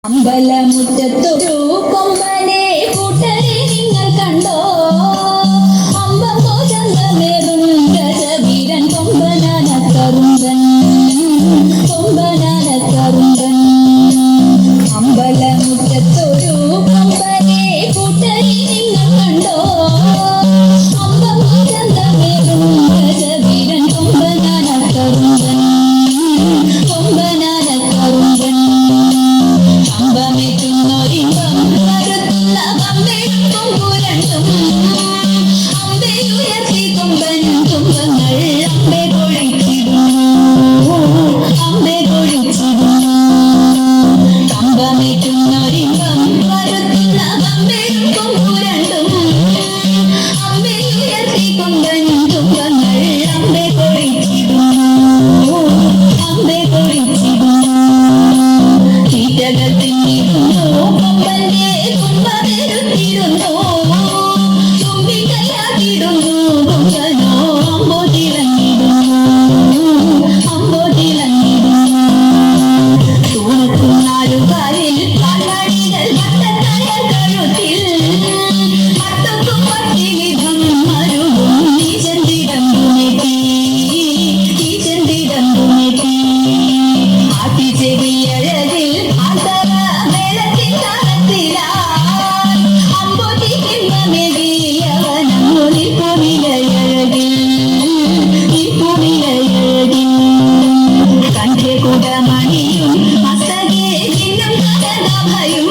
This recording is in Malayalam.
അമ്പലമുറ്റത്തൊരു കൊമ്പനെ കൂട്ടരെ നിങ്ങൾ കണ്ടോ? അമ്പമ്പോ ചന്തമേറും ഗജവീരൻ കൊമ്പനാന കറുമ്പൻ, കൊമ്പനാന കറുമ്പൻ. അമ്പലമുറ്റത്തൊരു കൊമ്പനെ കൂട്ടരെ നിങ്ങൾ കണ്ടോ? അമ്പമ്പോ ചന്തമേറും ഗജവീരൻ കൊമ്പനാന കറുമ്പൻ, കൊമ്പനാന കറുമ്പൻ. അമ്പമെത്തുന്നൊരിമ്പം വരുത്തുന്ന കമ്പയും കൊമ്പുരണ്ടും അമ്പയുയർത്തി കൊമ്പനും തുമ്പങ്ങൾ അമ്പെ കൊഴിച്ചിടുന്നു, അമ്പെ കൊഴിച്ചിടുന്നു. കമ്പമെത്തുന്നൊരിമ്പം വരുത്തുന്ന കമ്പയും കൊമ്പുരണ്ടും അമ്പയുയർത്തി കൊമ്പനും തുമ്പങ്ങൾ അമ്പെ കൊഴിച്ചിടുന്നു, അമ്പെ കൊഴിച്ചിടുന്നു. തിന്നിടുന്നു കൊമ്പന്റെ തുമ്പതെരുത്തിടുന്നു, തുമ്പിക്കൈയാക്കിടുന്നു കൊമ്പനോ അമ്പോ തിളങ്ങിടുന്നു, അമ്പോ തിളങ്ങിടുന്നു. തൂണുക്കുന്നാലുകാലിൽ കാൽമണികൾ വട്ടത്തയ കഴുത്തിൽ മട്ടക്കും പട്ടിവിധം മരുവും ഈ ചെന്തിടമ്പുമെത്തി, ഈ ചെന്തിടമ്പുമെത്തി. ആട്ടിച്ചെവിയഴകിൽ മണിയും മസ്തകേ ചിഹ്നം കടനഭയും